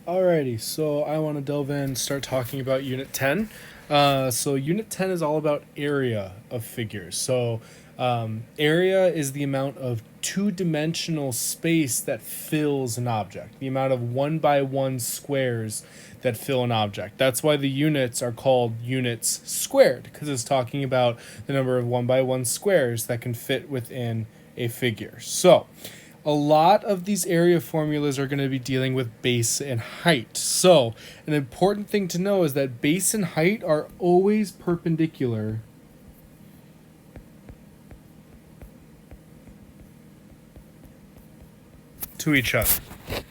Alrighty, so I want to delve in and start talking about Unit 10. So Unit 10 is all about area of figures. Area is the amount of two-dimensional space that fills an object, the amount of 1 by 1 squares that fill an object. That's why the units are called units squared, because it's talking about the number of 1 by 1 squares that can fit within a figure. So, a lot of these area formulas are going to be dealing with base and height. So, an important thing to know is that base and height are always perpendicular to each other.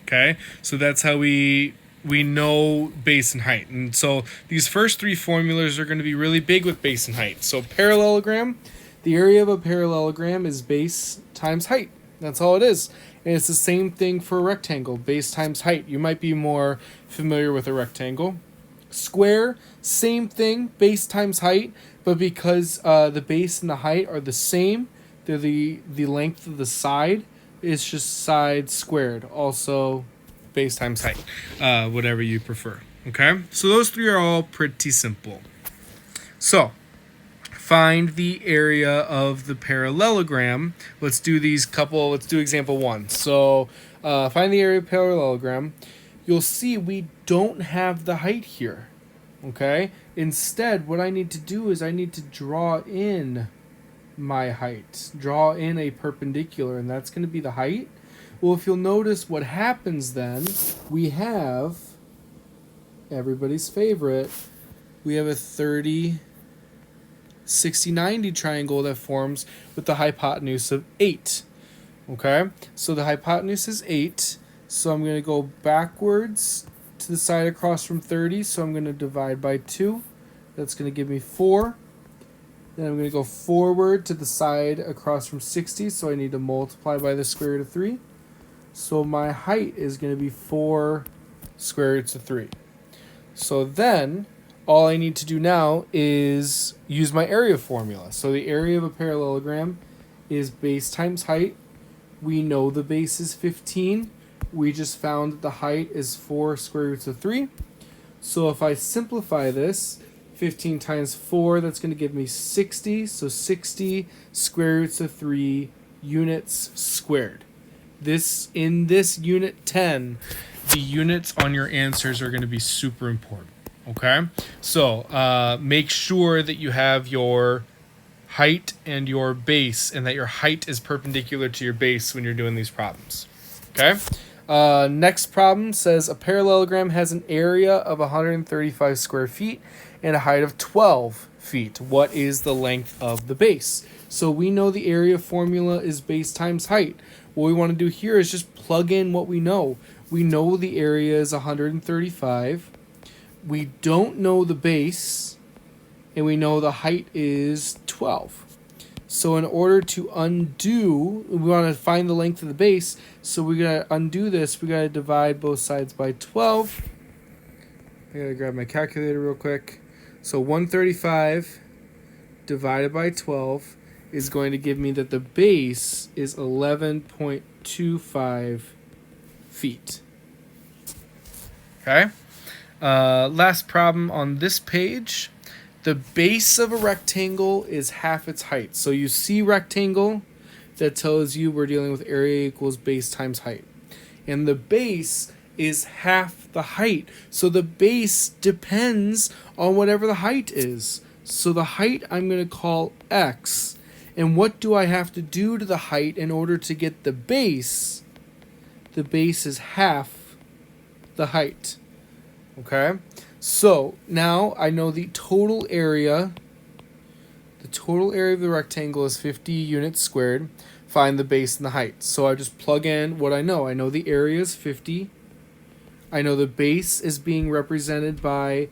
Okay? So that's how we know base and height. And so these first three formulas are going to be really big with base and height. So parallelogram, the area of a parallelogram is base times height. That's all it is. And it's the same thing for a rectangle, base times height. You might be more familiar with a rectangle. Square, same thing, base times height, but because the base and the height are the same, they're the length of the side, it's just side squared. Also, base times height, whatever you prefer. Okay, so those three are all pretty simple. So, find the area of the parallelogram. Let's do example 1. So find the area of parallelogram. You'll see we don't have the height here. Okay? Instead, what I need to do is I need to draw in my height. Draw in a perpendicular, and that's going to be the height. Well, if you'll notice what happens then, we have everybody's favorite. We have a 30, 60, 90 triangle that forms with the hypotenuse of 8. Okay, so the hypotenuse is 8. So I'm going to go backwards to the side across from 30. So I'm going to divide by 2. That's going to give me 4. Then I'm going to go forward to the side across from 60. So I need to multiply by the square root of 3. So my height is going to be 4 square roots of 3. So then all I need to do now is use my area formula. So the area of a parallelogram is base times height. We know the base is 15. We just found that the height is 4 square roots of 3. So if I simplify this, 15 times 4, that's going to give me 60. So 60 square roots of 3 units squared. In this unit 10, the units on your answers are going to be super important. Okay, so make sure that you have your height and your base, and that your height is perpendicular to your base when you're doing these problems. Okay, next problem says a parallelogram has an area of 135 square feet and a height of 12 feet. What is the length of the base? So we know the area formula is base times height. What we want to do here is just plug in what we know. We know the area is 135. We don't know the base, and we know the height is 12. So in order to undo, we want to find the length of the base, so we got to undo this. We got to divide both sides by 12. I got to grab my calculator real quick. So 135 divided by 12 is going to give me that the base is 11.25 feet. Okay? Last problem on this page. The base of a rectangle is half its height. So you see rectangle, that tells you we're dealing with area equals base times height. And the base is half the height. So the base depends on whatever the height is. So the height I'm going to call x. And what do I have to do to the height in order to get the base? The base is half the height. Okay, so now I know the total area. The total area of the rectangle is 50 units squared. Find the base and the height. So I just plug in what I know. I know the area is 50. I know the base is being represented by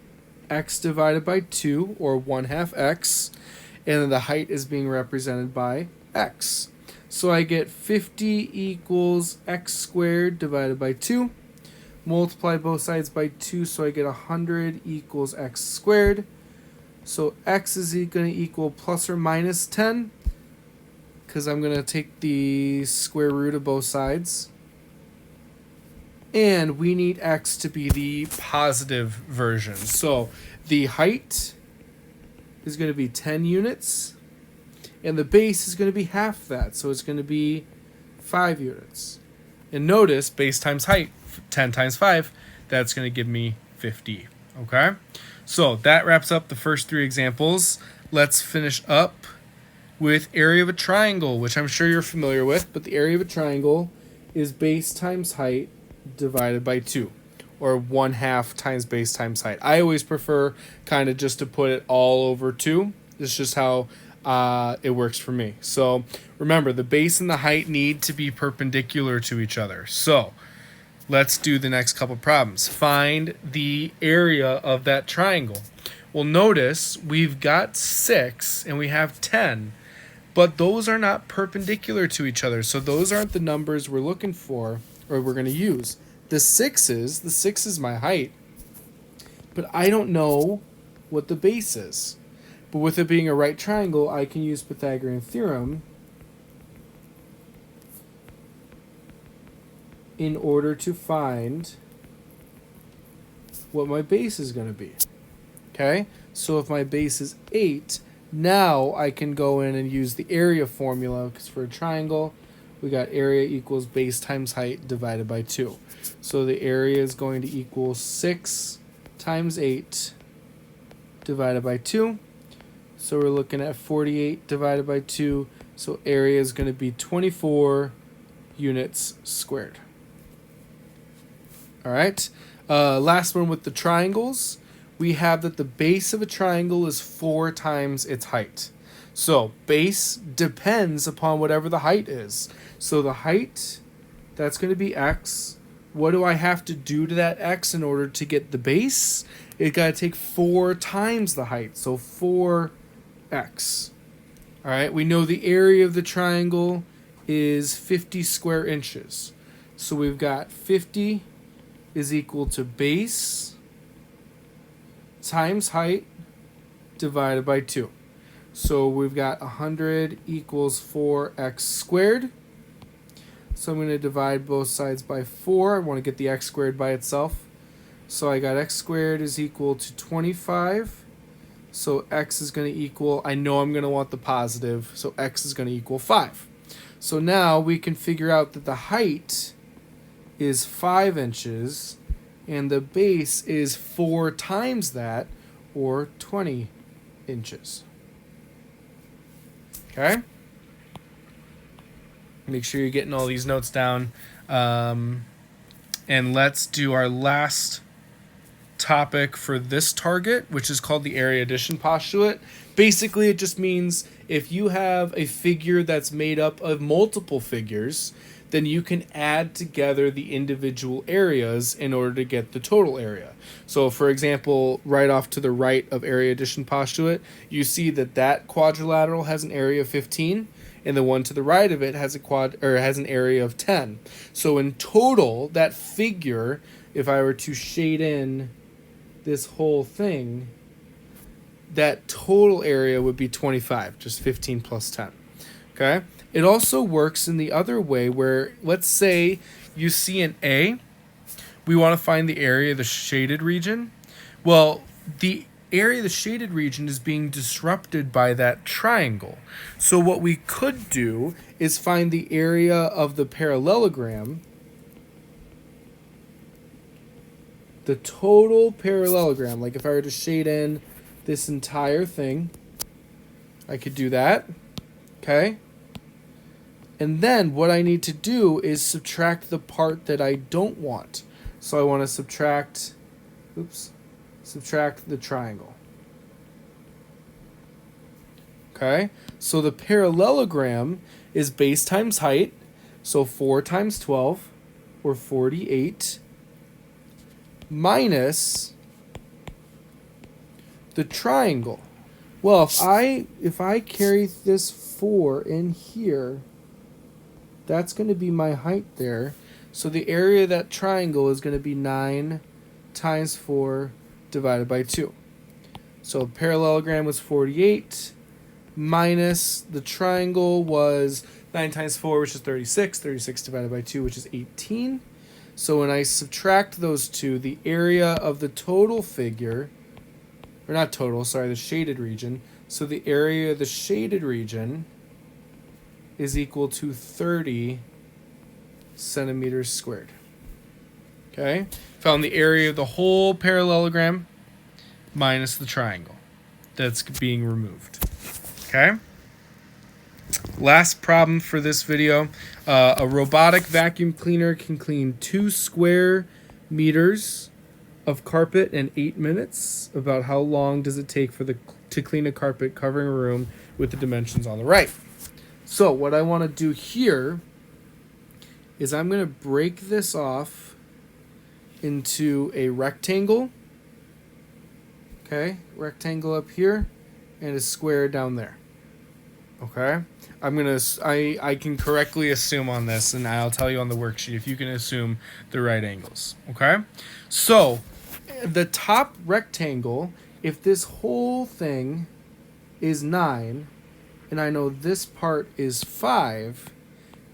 x divided by 2, or 1/2 x. And then the height is being represented by x. So I get 50 equals x squared divided by 2. Multiply both sides by 2, so I get 100 equals x squared. So x is going to equal plus or minus 10, because I'm going to take the square root of both sides. and we need x to be the positive version. So the height is going to be 10 units, and the base is going to be half that, so it's going to be 5 units. And notice, base times height, 10 times 5, that's going to give me 50. Okay? So that wraps up the first 3 examples. Let's finish up with area of a triangle, which I'm sure you're familiar with, but the area of a triangle is base times height divided by 2, or 1/2 times base times height. I always prefer kind of just to put it all over 2. It's just how it works for me. So remember, the base and the height need to be perpendicular to each other. So let's do the next couple problems. Find the area of that triangle. Well, notice we've got 6 and we have 10, but those are not perpendicular to each other. So those aren't the numbers we're looking for, or we're going to use. The 6 is my height, but I don't know what the base is. But with it being a right triangle, I can use Pythagorean theorem in order to find what my base is going to be. Okay? So if my base is 8, now I can go in and use the area formula, because for a triangle, we got area equals base times height divided by 2. So the area is going to equal 6 times 8 divided by 2. So we're looking at 48 divided by 2. So area is going to be 24 units squared. All right. Last one with the triangles. We have that the base of a triangle is 4 times its height. So base depends upon whatever the height is. So the height, that's going to be x. What do I have to do to that x in order to get the base? It got to take 4 times the height. So 4x. All right. We know the area of the triangle is 50 square inches. So we've got 50 is equal to base times height divided by 2. So we've got 100 equals 4x squared. So I'm going to divide both sides by 4. I want to get the x squared by itself. So I got x squared is equal to 25. So x is going to equal, I know I'm going to want the positive, so x is going to equal 5. So now we can figure out that the height is 5 inches and the base is 4 times that, or 20 inches. Okay? Make sure you're getting all these notes down. And let's do our last topic for this target, which is called the area addition postulate. Basically, it just means if you have a figure that's made up of multiple figures, then you can add together the individual areas in order to get the total area. So for example, right off to the right of area addition postulate, you see that that quadrilateral has an area of 15, and the one to the right of it has has an area of 10. So in total, that figure, if I were to shade in this whole thing, that total area would be 25, just 15 plus 10. Okay? It also works in the other way where, let's say you see an A, we want to find the area of the shaded region. Well, the area of the shaded region is being disrupted by that triangle. So what we could do is find the area of the parallelogram, the total parallelogram. Like if I were to shade in this entire thing, I could do that. Okay? And then what I need to do is subtract the part that I don't want. So I want to subtract the triangle. Okay? So the parallelogram is base times height. So 4 times 12, or 48, minus the triangle. Well, if I carry this 4 in here, that's going to be my height there. So the area of that triangle is going to be 9 times 4 divided by 2. So parallelogram was 48, minus the triangle was 9 times 4, which is 36. 36 divided by 2, which is 18. So when I subtract those two, the area of the total figure, or not total, sorry, the shaded region. So the area of the shaded region is equal to 30 centimeters squared. Okay? Found the area of the whole parallelogram minus the triangle that's being removed. Okay? Last problem for this video. A robotic vacuum cleaner can clean 2 square meters of carpet in 8 minutes. About how long does it take to clean a carpet covering a room with the dimensions on the right? So what I want to do here is I'm going to break this off into a rectangle. Okay, rectangle up here and a square down there. Okay, I can correctly assume on this, and I'll tell you on the worksheet if you can assume the right angles. Okay, so the top rectangle, if this whole thing is 9 and I know this part is 5,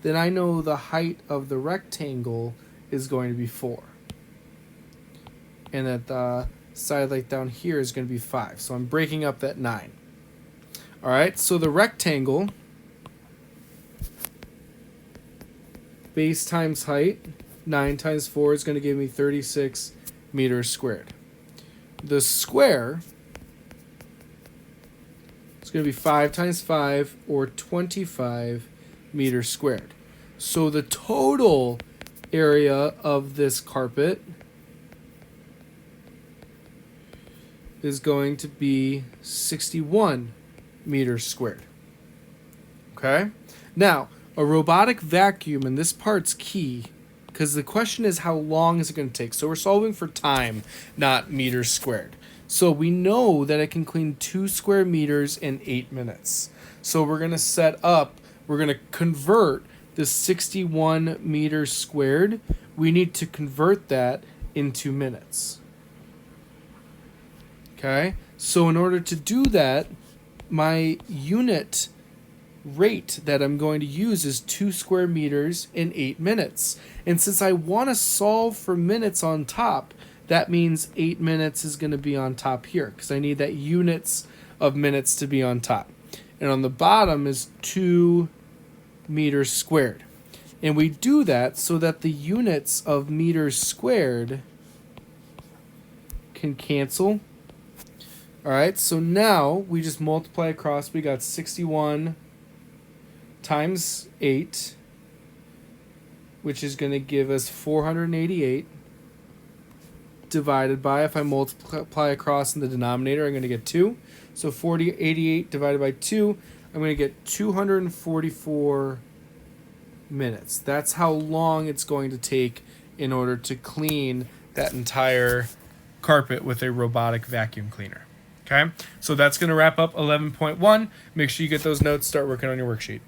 then I know the height of the rectangle is going to be 4, and that the side like down here is going to be 5. So I'm breaking up that 9. All right, so the rectangle, base times height, 9 times 4 is going to give me 36 meters squared. The square is going to be 5 times 5, or 25 meters squared. So the total area of this carpet is going to be 61 meters squared. Okay? Now, a robotic vacuum, and this part's key, because the question is how long is it going to take? So we're solving for time, not meters squared. So we know that it can clean 2 square meters in 8 minutes. So we're going to convert the 61 meters squared. We need to convert that into minutes. Okay? So in order to do that, my unit rate that I'm going to use is 2 square meters in 8 minutes. And since I want to solve for minutes on top, that means 8 minutes is going to be on top here, because I need that units of minutes to be on top. And on the bottom is 2 meters squared. And we do that so that the units of meters squared can cancel. All right, so now we just multiply across. We got 61 times 8, which is going to give us 488, divided by, if I multiply across in the denominator, I'm going to get 2. So 88 divided by 2, I'm going to get 244 minutes. That's how long it's going to take in order to clean that entire carpet with a robotic vacuum cleaner. Okay, so that's going to wrap up 11.1. Make sure you get those notes, start working on your worksheet.